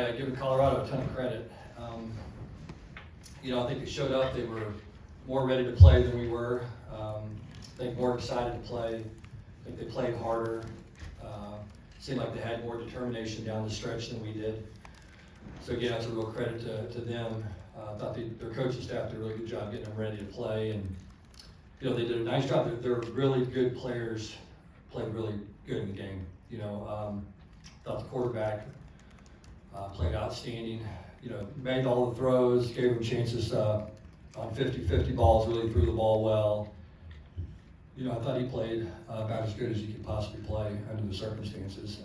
I give Colorado a ton of credit. I think they showed up. They were more ready to play than we were. I think more excited to play. I think they played harder. Seemed like they had more determination down the stretch than we did. So again, that's a real credit to them. I thought their coaching staff did a really good job getting them ready to play, and they did a nice job. They're really good players. Played really good in the game. Thought the quarterback played outstanding. Made all the throws, gave them chances on 50-50 balls, really threw the ball well. I thought he played about as good as he could possibly play under the circumstances.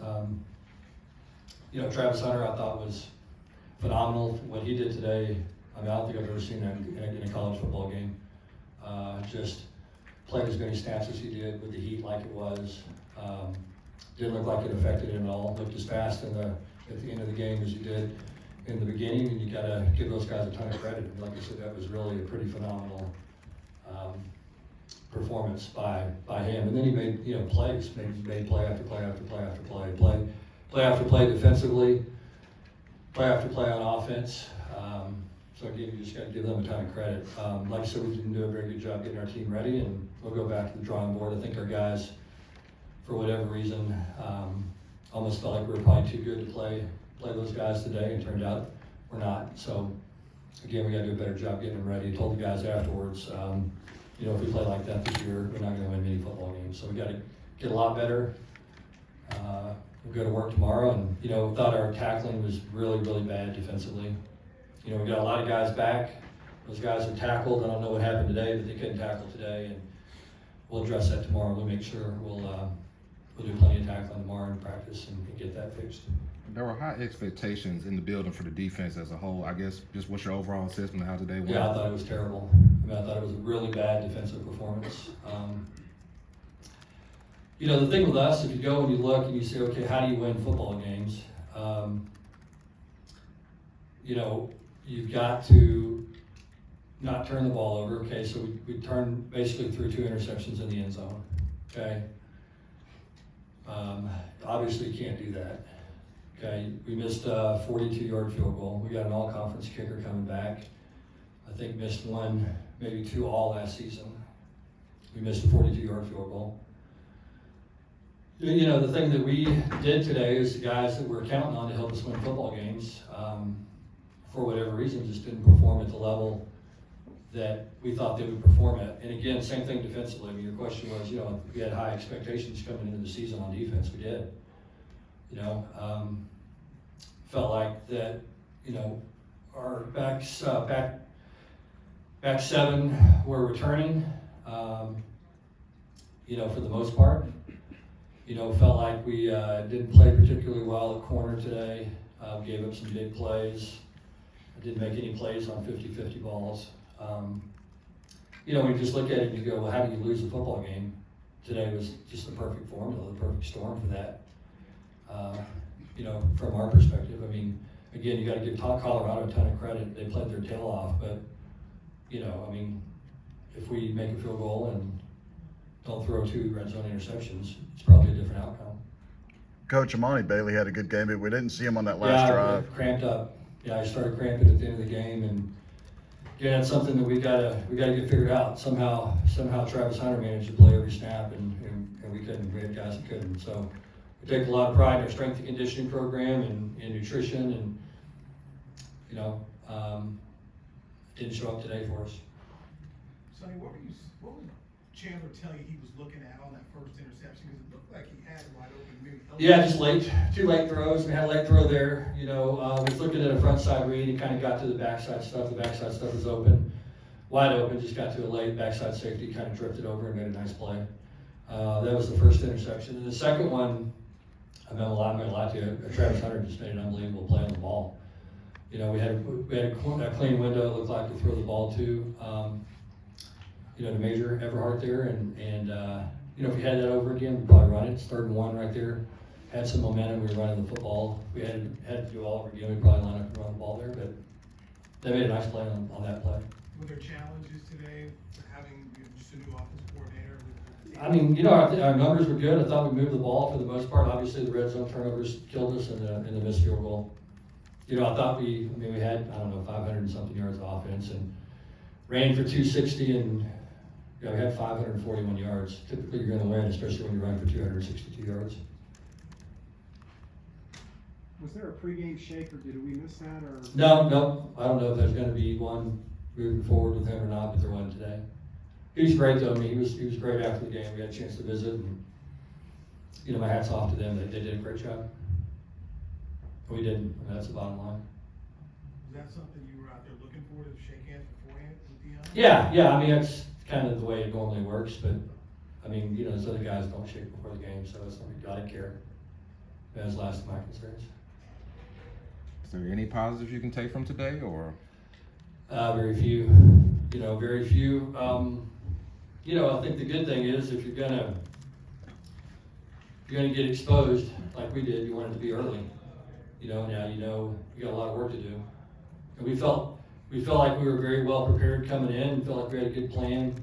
Travis Hunter I thought was phenomenal. What he did today, I don't think I've ever seen that in a college football game. Just played as many snaps as he did with the heat like it was. Didn't look like it affected him at all. Looked as fast at the end of the game as he did in the beginning, and you got to give those guys a ton of credit. Like I said, that was really a pretty phenomenal performance by him. And then he made plays, made play after play after play after play after play defensively, play after play on offense. So again, you just got to give them a ton of credit. Like I said, we didn't do a very good job getting our team ready, and we'll go back to the drawing board. I think our guys, for whatever reason, almost felt like we were probably too good to play those guys today, and turned out we're not. So again, we got to do a better job getting them ready. I told the guys afterwards, if we play like that this year, we're not going to win many football games. So we got to get a lot better. We'll go to work tomorrow, and we thought our tackling was really, really bad defensively. We got a lot of guys back. Those guys are tackled. I don't know what happened today, but they couldn't tackle today, and we'll address that tomorrow. We'll make sure we'll do plenty of tackling tomorrow in practice and get that fixed. There were high expectations in the building for the defense as a whole. I guess just what's your overall assessment of how today went? Yeah, I thought it was terrible. I thought it was a really bad defensive performance. The thing with us, if you go and you look and you say, okay, how do you win football games? You've got to not turn the ball over. Okay, so we turned basically through 2 interceptions in the end zone. Okay. Obviously, you can't do that. Okay, we missed a 42-yard field goal. We got an all-conference kicker coming back. I think missed 1, maybe 2 all last season. We missed a 42-yard field goal. The thing that we did today is the guys that we're counting on to help us win football games, for whatever reason, just didn't perform at the level that we thought they would perform at. And again, same thing defensively. Your question was, we had high expectations coming into the season on defense. We did. Felt like that, our back 7 were returning, for the most part. Felt like we didn't play particularly well at corner today. Gave up some big plays. I didn't make any plays on 50-50 balls. When you just look at it and you go, well, how do you lose a football game? Today was just the perfect formula, the perfect storm for that. From our perspective, again, you got to give Colorado a ton of credit. They played their tail off, but, if we make a field goal and don't throw 2 red zone interceptions, it's probably a different outcome. Coach Amani Bailey had a good game, but we didn't see him on that last drive. Cramped up. I started cramping at the end of the game, and again, it's something that we gotta get figured out. Somehow Travis Hunter managed to play every snap, and we couldn't. We had guys that couldn't. So we take a lot of pride in our strength and conditioning program and nutrition, and didn't show up today for us. Sonny, what would Chandler tell you he was looking at on that first interception? Because it looked like he had it wide open. Maybe just 2 late throws. We had a late throw there. Was looking at a front side read. He kind of got to the backside stuff. The backside stuff was open, wide open. Just got to a late backside safety, kind of drifted over and made a nice play. That was the first interception. And the second one, I'm going to lie to you. Travis Hunter just made an unbelievable play on the ball. We had a clean window. It looked like to throw the ball to. To Major Everhart there, and if we had that over again, we'd probably run it. It's 3rd and 1 right there. Had some momentum. We were running the football. If we had to do all over again, we'd probably line up and run the ball there. But they made a nice play on that play. Were there challenges today for having just a new offensive coordinator? Our numbers were good. I thought we moved the ball for the most part. Obviously, the red zone turnovers killed us, and the missed field goal. You know, I thought we had, I don't know, 500 and something yards of offense and ran for 260 and, you know, we had 541 yards. Typically you're gonna win, especially when you run for 262 yards. Was there a pregame shake, or did we miss that, or? No, I don't know if there's gonna be one moving forward with him or not, but there wasn't today. He was great though, I mean, he was great after the game, we had a chance to visit, and, you know, my hat's off to them, they did a great job. We didn't, I mean, that's the bottom line. Was that something you were out there looking for, to shake hands beforehand with Dion? Yeah, I mean, that's kind of the way it normally works, but, I mean, you know, those other guys don't shake before the game, so it's not, I didn't care. That was the last of my concerns. Is there any positives you can take from today, or? Very few, you know, very few. You know, I think the good thing is if you're gonna get exposed like we did, you want it to be early. You know, now you know you got a lot of work to do. And we felt like we were very well prepared coming in, and felt like we had a good plan.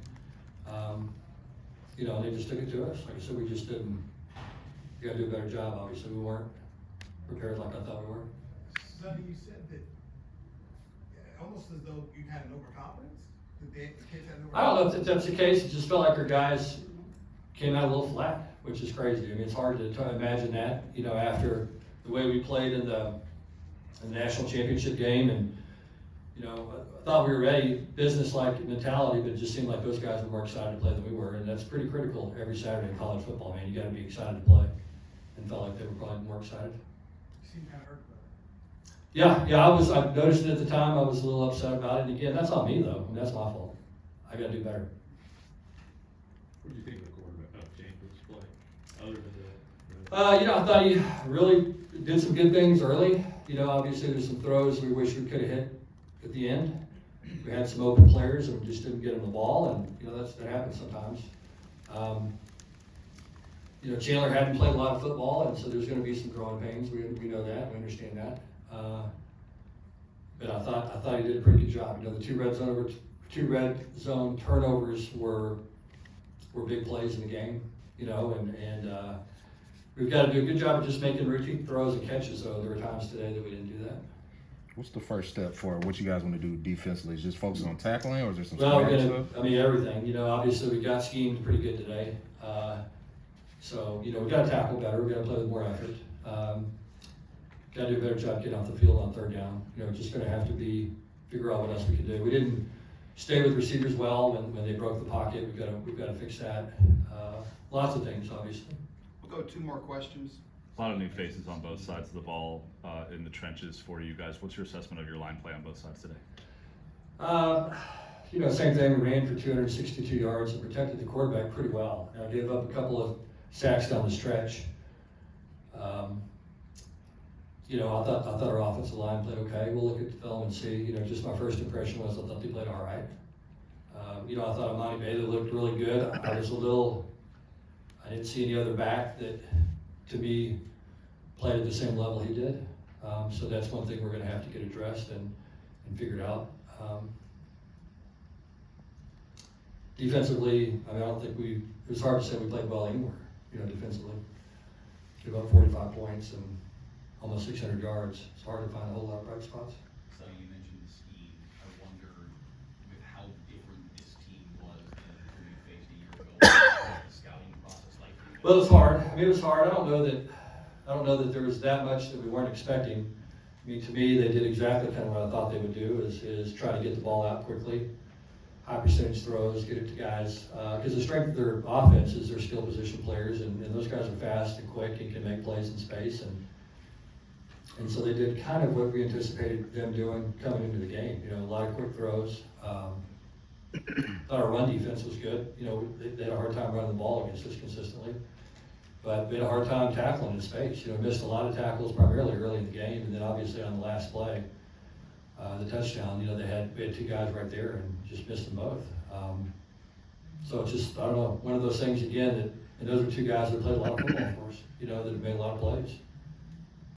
You know, and they just took it to us. Like I said, we just didn't. We gotta do a better job. Obviously, we weren't prepared like I thought we were. Sonny, you said that, almost as though you had an overconfidence? Did the kids have an overconfidence? I don't know if that's the case. It just felt like our guys came out a little flat, which is crazy. I mean, it's hard to try to imagine that, you know, after the way we played in the national championship game. And, you know, I thought we were ready, business-like mentality, but it just seemed like those guys were more excited to play than we were. And that's pretty critical every Saturday in college football, man. You got to be excited to play. And felt like they were probably more excited. You seem kind of hurt about it. Yeah, I noticed it at the time. I was a little upset about it. And again, that's on me though. I mean, that's my fault. I got to do better. What do you think of the quarterback, Jenkins' play, other than that? You know, I thought he really did some good things early. You know, obviously there's some throws we wish we could have hit at the end. We had some open players and we just didn't get them the ball, and you know that happens sometimes. You know, Chandler hadn't played a lot of football, and so there's going to be some growing pains. We know that. We understand that. But I thought he did a pretty good job. You know, the two red zone turnovers were big plays in the game. You know, and we've got to do a good job of just making routine throws and catches. Though there were times today that we didn't do that. What's the first step for what you guys want to do defensively? Is just focus on tackling, or is there some Well, schematic stuff? I mean, everything. You know, obviously we got schemed pretty good today. So, you know, we got to tackle better. We got to play with more effort. Got to do a better job getting off the field on third down. You know, just going to have to figure out what else we can do. We didn't stay with receivers well when they broke the pocket. We've got to fix that. Lots of things, obviously. We'll go 2 more questions. A lot of new faces on both sides of the ball in the trenches for you guys. What's your assessment of your line play on both sides today? You know, same thing. We ran for 262 yards and protected the quarterback pretty well. I gave up a couple of sacks down the stretch. You know, I thought our offensive line played okay. We'll look at the film and see. You know, just my first impression was I thought they played all right. You know, I thought Amani Bailey looked really good. I didn't see any other back that, to me, played at the same level he did. So that's one thing we're going to have to get addressed and figured out. Defensively, I mean, I don't think it was hard to say we played well anywhere, you know, defensively. Give up 45 points and almost 600 yards. It's hard to find a whole lot of bright spots. So you mentioned the scheme. I wonder with how different this team was than who you faced a year ago. What was the scouting process like for you? Well, it was hard. I mean, it was hard. I don't know that there was that much that we weren't expecting. I mean, to me, they did exactly kind of what I thought they would do, is try to get the ball out quickly, high percentage throws, get it to guys. Because the strength of their offense is their skill position players, and those guys are fast and quick and can make plays in space. And so they did kind of what we anticipated them doing coming into the game. You know, a lot of quick throws. Thought our run defense was good. You know, they had a hard time running the ball against us consistently. But we had a hard time tackling in space. You know, missed a lot of tackles primarily early in the game, and then obviously on the last play, the touchdown, you know, we had 2 guys right there and just missed them both. So it's just, I don't know, one of those things again and those are 2 guys that played a lot of football for us, you know, that have made a lot of plays.